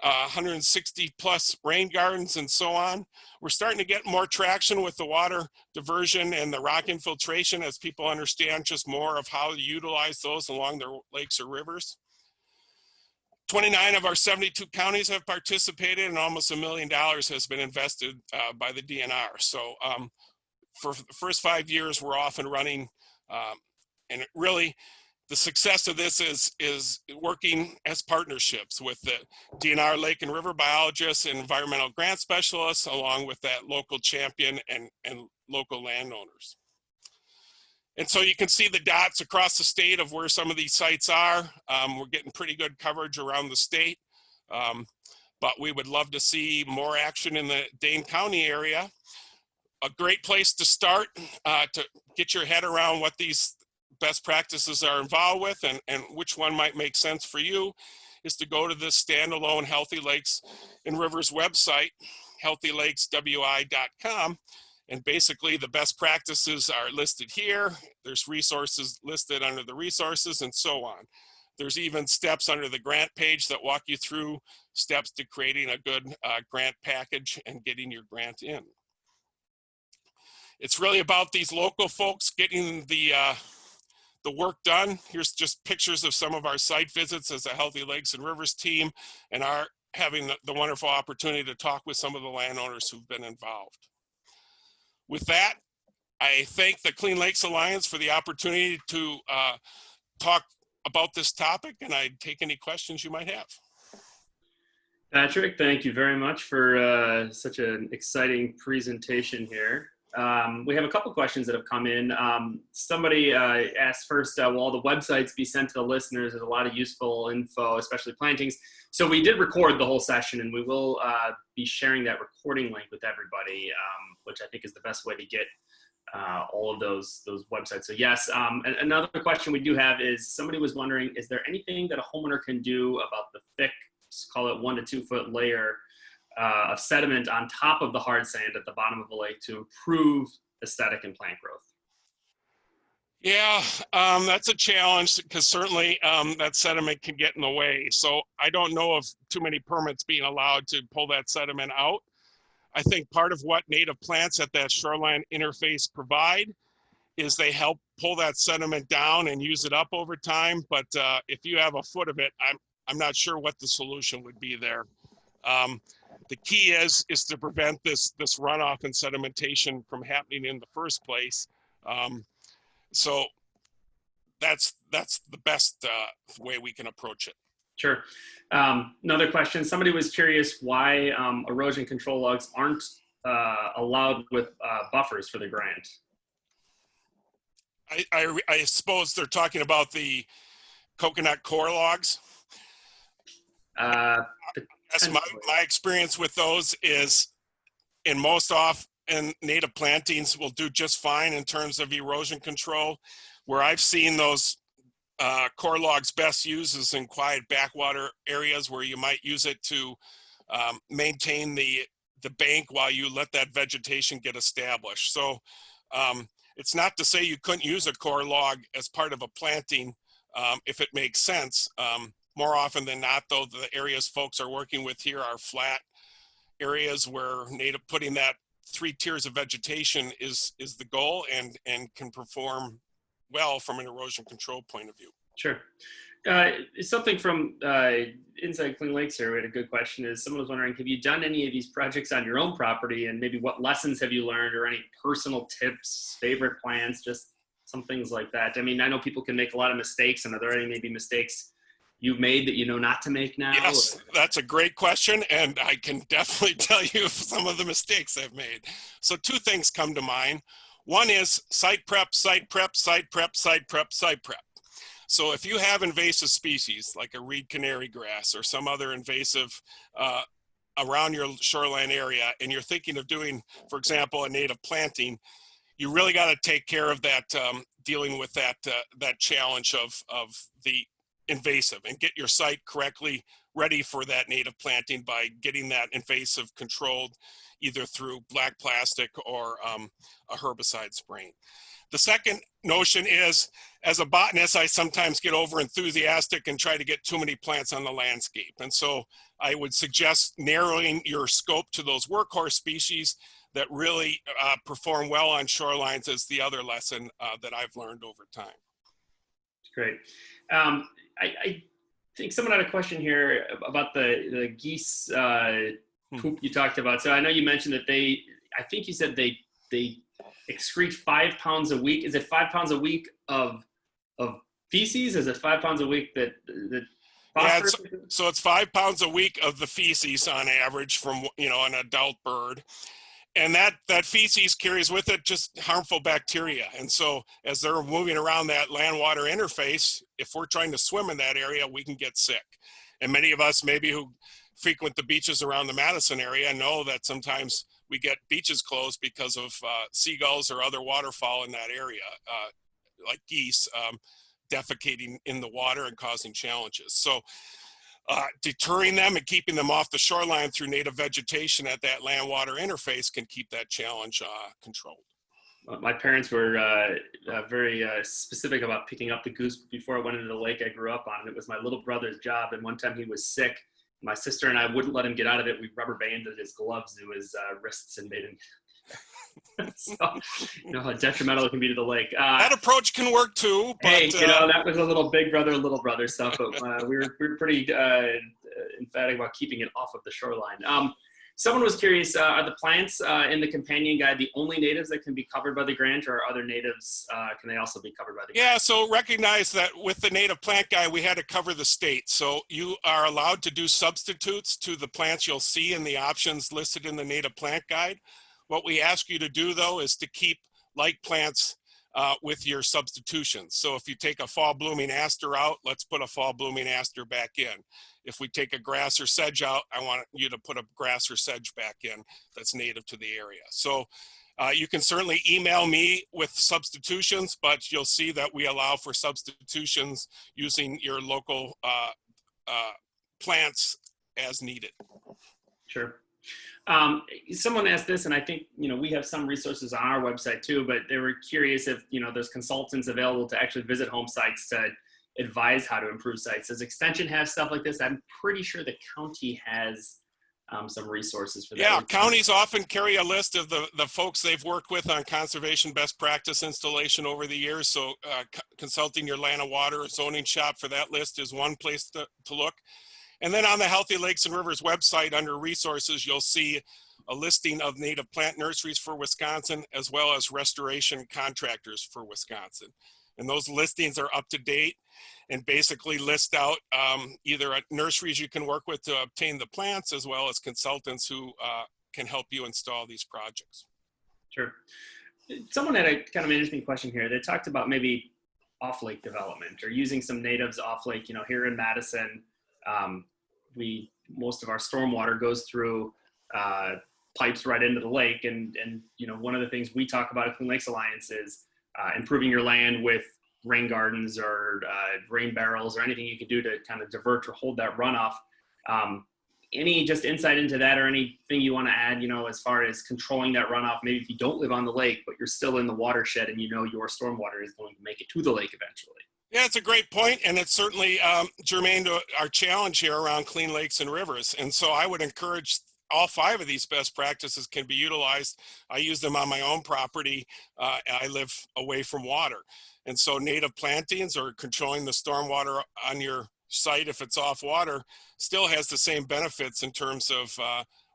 160 plus rain gardens, and so on. We're starting to get more traction with the water diversion and the rock infiltration as people understand just more of how to utilize those along their lakes or rivers. 29 of our 72 counties have participated, and almost $1 million has been invested by the DNR. So for the first 5 years, we're off and running. And it really, the success of this is working as partnerships with the DNR lake and river biologists and environmental grant specialists, along with that local champion and local landowners. And so you can see the dots across the state of where some of these sites are. We're getting pretty good coverage around the state, but we would love to see more action in the Dane County area. A great place to start to get your head around what these best practices are involved with and which one might make sense for you is to go to this standalone Healthy Lakes and Rivers website, healthylakeswi.com. And basically the best practices are listed here. There's resources listed under the resources and so on. There's even steps under the grant page that walk you through steps to creating a good grant package and getting your grant in. It's really about these local folks getting the work done. Here's just pictures of some of our site visits as a Healthy Lakes and Rivers team, and our having the wonderful opportunity to talk with some of the landowners who've been involved. With that, I thank the Clean Lakes Alliance for the opportunity to talk about this topic, and I'd take any questions you might have. Patrick, thank you very much for such an exciting presentation here. We have a couple questions that have come in. Somebody asked first, will all the websites be sent to the listeners? There's a lot of useful info, especially plantings. So we did record the whole session, and we will be sharing that recording link with everybody, which I think is the best way to get all of those websites. So yes, another question we do have is somebody was wondering, is there anything that a homeowner can do about the thick, let's call it 1 to 2 foot layer of sediment on top of the hard sand at the bottom of the lake to improve aesthetic and plant growth? Yeah, that's a challenge because certainly that sediment can get in the way. So I don't know of too many permits being allowed to pull that sediment out. I think part of what native plants at that shoreline interface provide is they help pull that sediment down and use it up over time. But if you have a foot of it, I'm not sure what the solution would be there. The key is to prevent this runoff and sedimentation from happening in the first place. So that's the best way we can approach it. Sure. Another question, somebody was curious why erosion control logs aren't allowed with buffers for the grant. I suppose they're talking about the coconut core logs. That's my experience with those is in most and native plantings will do just fine in terms of erosion control. Where I've seen those core logs best used is in quiet backwater areas where you might use it to maintain the bank while you let that vegetation get established. So it's not to say you couldn't use a core log as part of a planting if it makes sense. More often than not, though, the areas folks are working with here are flat areas where putting that 3 tiers of vegetation is the goal and can perform well from an erosion control point of view. Sure. Something from Inside Clean Lakes here, we had a good question, is someone was wondering, have you done any of these projects on your own property, and maybe what lessons have you learned, or any personal tips, favorite plants, just some things like that? I mean, I know people can make a lot of mistakes, and are there any maybe mistakes you've made that you know not to make now? Yes, that's a great question, and I can definitely tell you some of the mistakes I've made. So 2 things come to mind. One is site prep, site prep, site prep, site prep, site prep. So if you have invasive species like a reed canary grass or some other invasive around your shoreline area, and you're thinking of doing, for example, a native planting, you really got to take care of that, dealing with that challenge of the invasive, and get your site correctly ready for that native planting by getting that invasive controlled either through black plastic or a herbicide spraying. The second notion is, as a botanist, I sometimes get over enthusiastic and try to get too many plants on the landscape. And so I would suggest narrowing your scope to those workhorse species that really perform well on shorelines is the other lesson that I've learned over time. Great. I think someone had a question here about the geese poop you talked about. So I know you mentioned that I think you said they excrete 5 pounds a week. Is it 5 pounds a week of feces? Is it 5 pounds a week that phosphorus? Yeah, so it's 5 pounds a week of the feces on average from, an adult bird. And that feces carries with it just harmful bacteria. And so as they're moving around that land-water interface, if we're trying to swim in that area, we can get sick. And many of us maybe who frequent the beaches around the Madison area know that sometimes we get beaches closed because of seagulls or other waterfowl in that area, like geese, defecating in the water and causing challenges. So deterring them and keeping them off the shoreline through native vegetation at that land-water interface can keep that challenge controlled. My parents were very specific about picking up the goose before I went into the lake I grew up on. And it was my little brother's job. And one time he was sick. My sister and I wouldn't let him get out of it. We rubber banded his gloves to his wrists and made him. So, how detrimental it can be to the lake. That approach can work too. But, hey, that was a little big brother, little brother stuff. But we were pretty emphatic about keeping it off of the shoreline. Someone was curious, are the plants in the companion guide the only natives that can be covered by the grant, or are other natives, can they also be covered by the grant? Yeah, so recognize that with the native plant guide, we had to cover the state. So you are allowed to do substitutes to the plants you'll see in the options listed in the native plant guide. What we ask you to do, though, is to keep like plants with your substitutions. So if you take a fall blooming aster out, let's put a fall blooming aster back in. If we take a grass or sedge out, I want you to put a grass or sedge back in that's native to the area. So you can certainly email me with substitutions, but you'll see that we allow for substitutions using your local plants as needed. Sure. Someone asked this, and I think, we have some resources on our website too, but they were curious if, there's consultants available to actually visit home sites to advise how to improve sites. Does Extension have stuff like this? I'm pretty sure the county has some resources for that. Yeah, counties often carry a list of the folks they've worked with on conservation best practice installation over the years. So consulting your land and water zoning shop for that list is one place to look. And then on the Healthy Lakes and Rivers website under resources, you'll see a listing of native plant nurseries for Wisconsin, as well as restoration contractors for Wisconsin. And those listings are up to date and basically list out either nurseries you can work with to obtain the plants, as well as consultants who can help you install these projects. Sure. Someone had a kind of interesting question here. They talked about maybe off-lake development or using some natives off-lake. Here in Madison, most of our stormwater goes through pipes right into the lake. And one of the things we talk about at Clean Lakes Alliance is improving your land with rain gardens or rain barrels or anything you can do to kind of divert or hold that runoff. Any just insight into that or anything you want to add, as far as controlling that runoff, maybe if you don't live on the lake, but you're still in the watershed and your stormwater is going to make it to the lake eventually? Yeah, it's a great point, and it's certainly germane to our challenge here around clean lakes and rivers. And so I would encourage all 5 of these best practices can be utilized. I use them on my own property. I live away from water. And so native plantings or controlling the stormwater on your site if it's off water still has the same benefits in terms of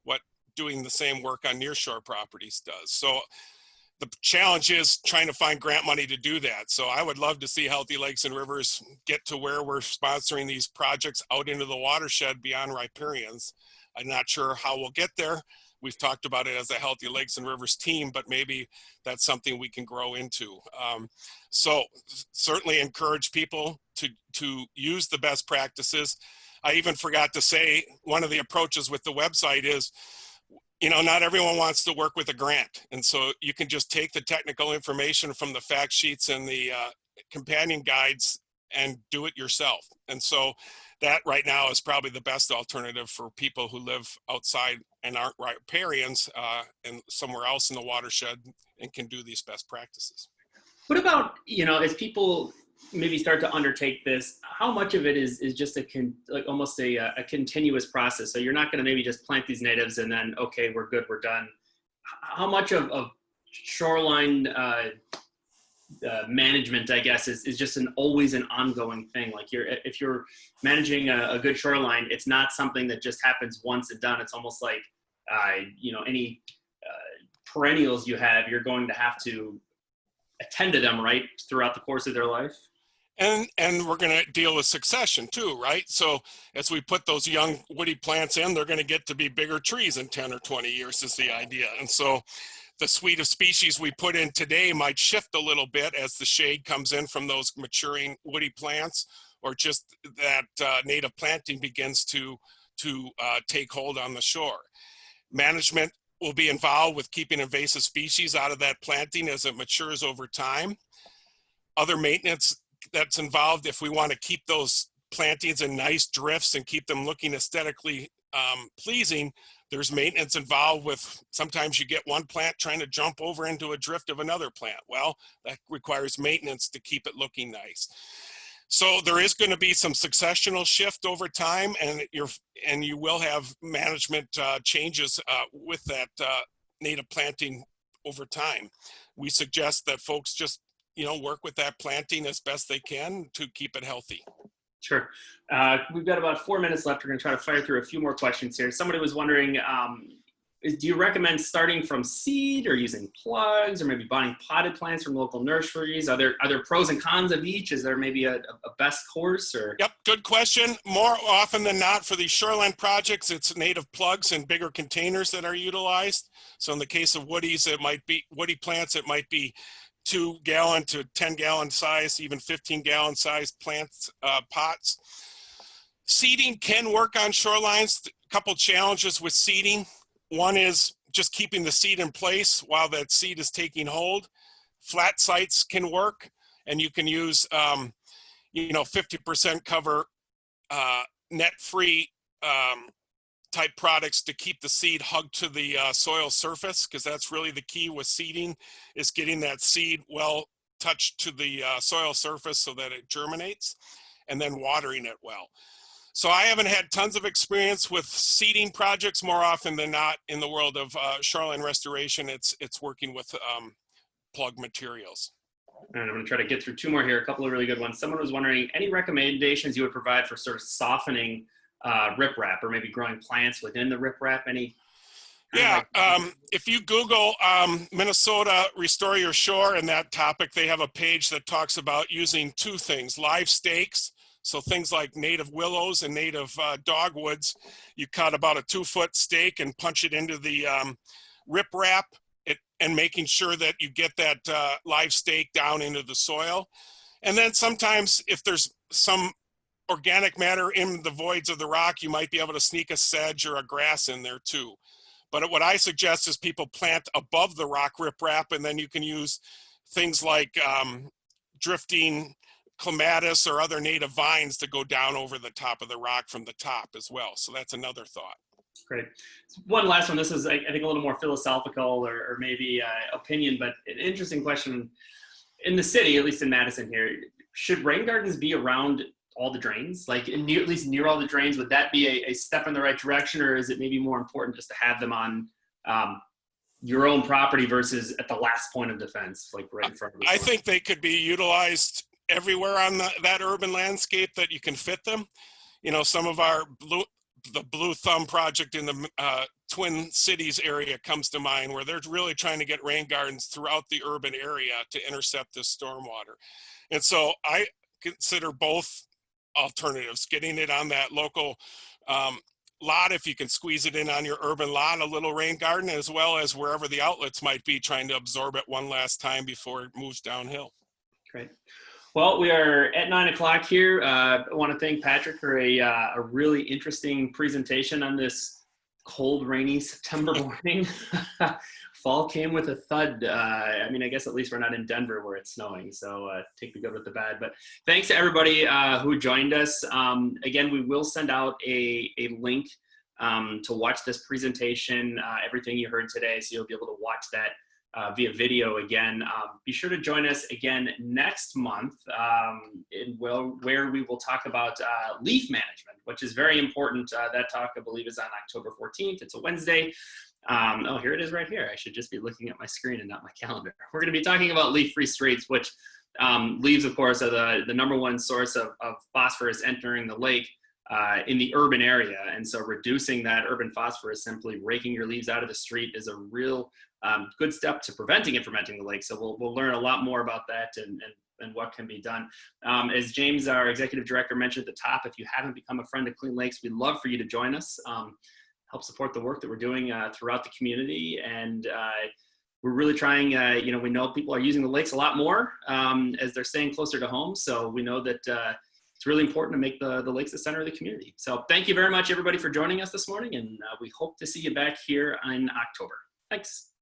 what doing the same work on nearshore properties does. So the challenge is trying to find grant money to do that. So I would love to see Healthy Lakes and Rivers get to where we're sponsoring these projects out into the watershed beyond riparians. I'm not sure how we'll get there. We've talked about it as a Healthy Lakes and Rivers team, but maybe that's something we can grow into. So certainly encourage people to use the best practices. I even forgot to say, one of the approaches with the website is, not everyone wants to work with a grant. And so you can just take the technical information from the fact sheets and the companion guides and do it yourself. And so that right now is probably the best alternative for people who live outside and aren't riparians and somewhere else in the watershed and can do these best practices. What about, as people maybe start to undertake this, how much of it is just almost a continuous process? So you're not going to maybe just plant these natives and then, okay, we're good, we're done. How much of shoreline management, I guess, is just always an ongoing thing. Like if you're managing a good shoreline, it's not something that just happens once and done. It's almost like, any perennials you have, you're going to have to attend to them, right, throughout the course of their life. And we're going to deal with succession too, right? So as we put those young woody plants in, they're going to get to be bigger trees in 10 or 20 years is the idea. And so the suite of species we put in today might shift a little bit as the shade comes in from those maturing woody plants, or just that native planting begins to take hold on the shore. Management will be involved with keeping invasive species out of that planting as it matures over time. Other maintenance that's involved, if we want to keep those plantings in nice drifts and keep them looking aesthetically pleasing, there's maintenance involved with, sometimes you get one plant trying to jump over into a drift of another plant. Well, that requires maintenance to keep it looking nice. So there is going to be some successional shift over time, and you will have management changes with that native planting over time. We suggest that folks just work with that planting as best they can to keep it healthy. Sure. We've got about 4 minutes left. We're going to try to fire through a few more questions here. Somebody was wondering, do you recommend starting from seed or using plugs, or maybe buying potted plants from local nurseries? Are there pros and cons of each? Is there maybe a best course? Or? Yep, good question. More often than not for these shoreline projects, it's native plugs and bigger containers that are utilized. So in the case of woodies, it might be woody plants, it might be 2 gallon to 10 gallon size, even 15 gallon size plants, pots. Seeding can work on shorelines. A couple challenges with seeding. One is just keeping the seed in place while that seed is taking hold. Flat sites can work, and you can use 50% cover net-free type products to keep the seed hugged to the soil surface, because that's really the key with seeding, is getting that seed well touched to the soil surface so that it germinates, and then watering it well. So I haven't had tons of experience with seeding projects. More often than not in the world of shoreline restoration, it's working with plug materials. And I'm going to try to get through 2 more here, a couple of really good ones. Someone was wondering, any recommendations you would provide for sort of softening riprap, or maybe growing plants within the riprap? Any? Yeah, if you Google Minnesota Restore Your Shore and that topic, they have a page that talks about using 2 things: live stakes, so things like native willows and native dogwoods. You cut about a 2-foot stake and punch it into the riprap, and making sure that you get that live stake down into the soil. And then sometimes if there's some organic matter in the voids of the rock, you might be able to sneak a sedge or a grass in there too. But what I suggest is people plant above the rock riprap, and then you can use things like drifting clematis or other native vines to go down over the top of the rock from the top as well. So that's another thought. Great. One last one. This is, I think, a little more philosophical or maybe opinion, but an interesting question. In the city, at least in Madison here, should rain gardens be around all the drains, like at least near all the drains? Would that be a step in the right direction, or is it maybe more important just to have them on your own property versus at the last point of defense, like right in front of the I store? think they could be utilized everywhere on that urban landscape that you can fit them. Some of the Blue Thumb project in the Twin Cities area comes to mind, where they're really trying to get rain gardens throughout the urban area to intercept this stormwater. And so I consider both alternatives: getting it on that local lot, if you can squeeze it in on your urban lot, a little rain garden, as well as wherever the outlets might be, trying to absorb it one last time before it moves downhill. Great. Well, we are at 9 o'clock here. I want to thank Patrick for a really interesting presentation on this cold, rainy September morning. Fall came with a thud. I mean, I guess at least we're not in Denver where it's snowing, so take the good with the bad. But thanks to everybody who joined us. Again, we will send out a link to watch this presentation, everything you heard today, so you'll be able to watch that via video again. Be sure to join us again next month where we will talk about leaf management, which is very important. That talk, I believe, is on October 14th. It's a Wednesday. Oh, here it is right here. I should just be looking at my screen and not my calendar. We're going to be talking about leaf-free streets, which leaves, of course, are the number one source of phosphorus entering the lake in the urban area. And so reducing that urban phosphorus, simply raking your leaves out of the street, is a real good step to preventing it from entering the lake. So we'll learn a lot more about that and what can be done. As James, our executive director, mentioned at the top, if you haven't become a friend of Clean Lakes, we'd love for you to join us. Help support the work that we're doing throughout the community. And we're really trying, we know people are using the lakes a lot more as they're staying closer to home. So we know that it's really important to make the lakes the center of the community. So thank you very much, everybody, for joining us this morning. And we hope to see you back here in October. Thanks.